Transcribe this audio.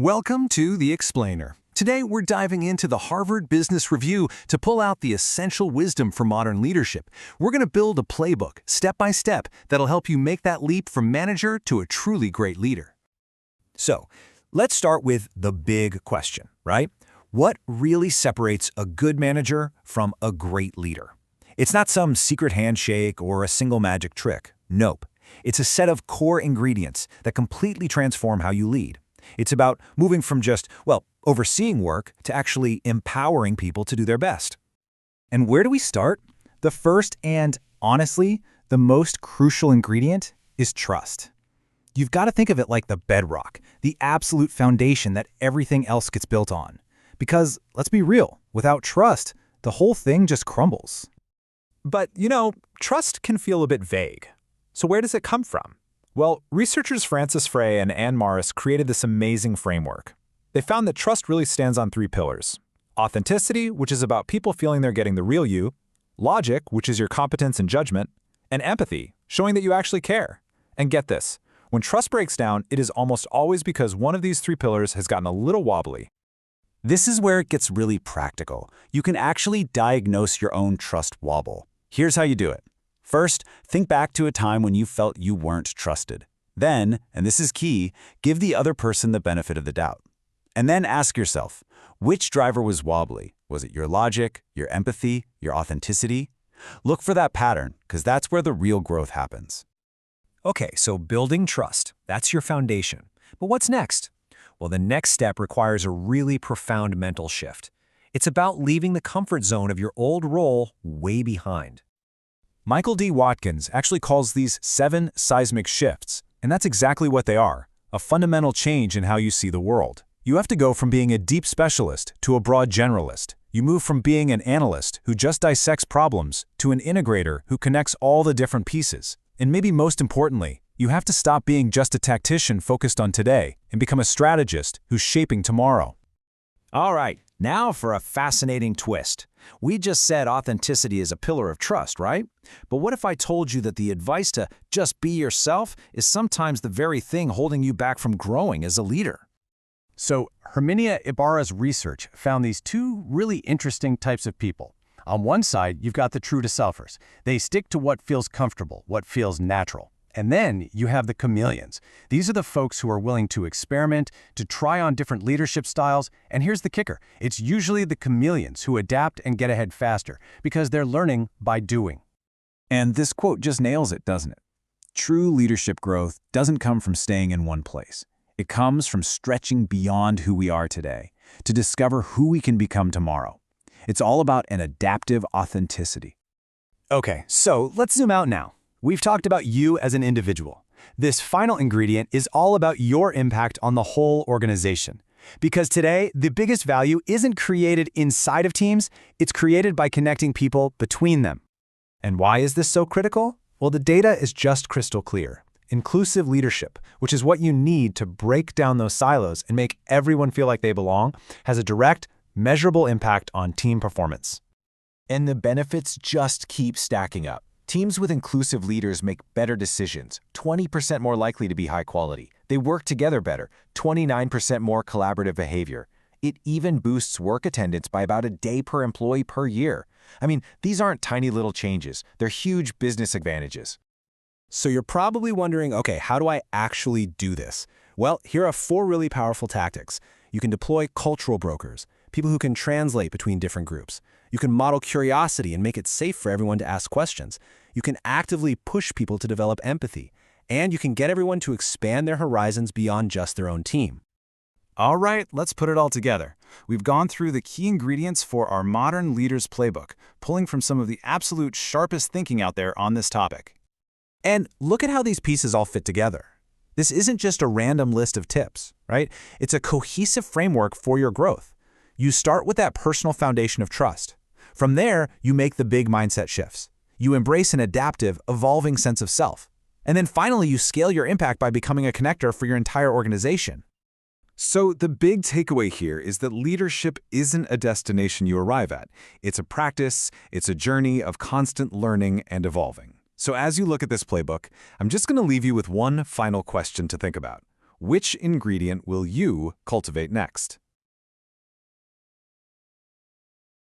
Welcome to The Explainer. Today, we're diving into the Harvard Business Review to pull out the essential wisdom for modern leadership. We're going to build a playbook, step by step, that'll help you make that leap from manager to a truly great leader. So, let's start with the big question, right? What really separates a good manager from a great leader? It's not some secret handshake or a single magic trick. Nope. It's a set of core ingredients that completely transform how you lead. It's about moving from just, overseeing work to actually empowering people to do their best. And where do we start? The first and, honestly, the most crucial ingredient is trust. You've got to think of it like the bedrock, the absolute foundation that everything else gets built on. Because, let's be real, without trust, the whole thing just crumbles. But, trust can feel a bit vague. So where does it come from? Well, researchers Francis Frey and Anne Morris created this amazing framework. They found that trust really stands on three pillars. Authenticity, which is about people feeling they're getting the real you. Logic, which is your competence and judgment. And empathy, showing that you actually care. And get this, when trust breaks down, it is almost always because one of these three pillars has gotten a little wobbly. This is where it gets really practical. You can actually diagnose your own trust wobble. Here's how you do it. First, think back to a time when you felt you weren't trusted. Then, and this is key, give the other person the benefit of the doubt. And then ask yourself, which driver was wobbly? Was it your logic, your empathy, your authenticity? Look for that pattern, because that's where the real growth happens. Okay, so building trust, that's your foundation. But what's next? Well, the next step requires a really profound mental shift. It's about leaving the comfort zone of your old role way behind. Michael D. Watkins actually calls these 7 seismic shifts, and that's exactly what they are, a fundamental change in how you see the world. You have to go from being a deep specialist to a broad generalist. You move from being an analyst who just dissects problems to an integrator who connects all the different pieces. And maybe most importantly, you have to stop being just a tactician focused on today and become a strategist who's shaping tomorrow. All right, now for a fascinating twist. We just said authenticity is a pillar of trust, right? But what if I told you that the advice to just be yourself is sometimes the very thing holding you back from growing as a leader? So, Herminia Ibarra's research found these two really interesting types of people. On one side, you've got the true-to-selfers. They stick to what feels comfortable, what feels natural. And then you have the chameleons. These are the folks who are willing to experiment, to try on different leadership styles. And here's the kicker. It's usually the chameleons who adapt and get ahead faster because they're learning by doing. And this quote just nails it, doesn't it? True leadership growth doesn't come from staying in one place. It comes from stretching beyond who we are today to discover who we can become tomorrow. It's all about an adaptive authenticity. Okay, so let's zoom out now. We've talked about you as an individual. This final ingredient is all about your impact on the whole organization. Because today, the biggest value isn't created inside of teams, it's created by connecting people between them. And why is this so critical? Well, the data is just crystal clear. Inclusive leadership, which is what you need to break down those silos and make everyone feel like they belong, has a direct, measurable impact on team performance. And the benefits just keep stacking up. Teams with inclusive leaders make better decisions, 20% more likely to be high quality. They work together better, 29% more collaborative behavior. It even boosts work attendance by about a day per employee per year. I mean, these aren't tiny little changes. They're huge business advantages. So you're probably wondering, okay, how do I actually do this? Well, here are 4 really powerful tactics. You can deploy cultural brokers, people who can translate between different groups. You can model curiosity and make it safe for everyone to ask questions. You can actively push people to develop empathy. And you can get everyone to expand their horizons beyond just their own team. All right, let's put it all together. We've gone through the key ingredients for our modern leader's playbook, pulling from some of the absolute sharpest thinking out there on this topic. And look at how these pieces all fit together. This isn't just a random list of tips, right? It's a cohesive framework for your growth. You start with that personal foundation of trust. From there, you make the big mindset shifts. You embrace an adaptive, evolving sense of self. And then finally, you scale your impact by becoming a connector for your entire organization. So the big takeaway here is that leadership isn't a destination you arrive at. It's a practice, it's a journey of constant learning and evolving. So as you look at this playbook, I'm just going to leave you with one final question to think about. Which ingredient will you cultivate next?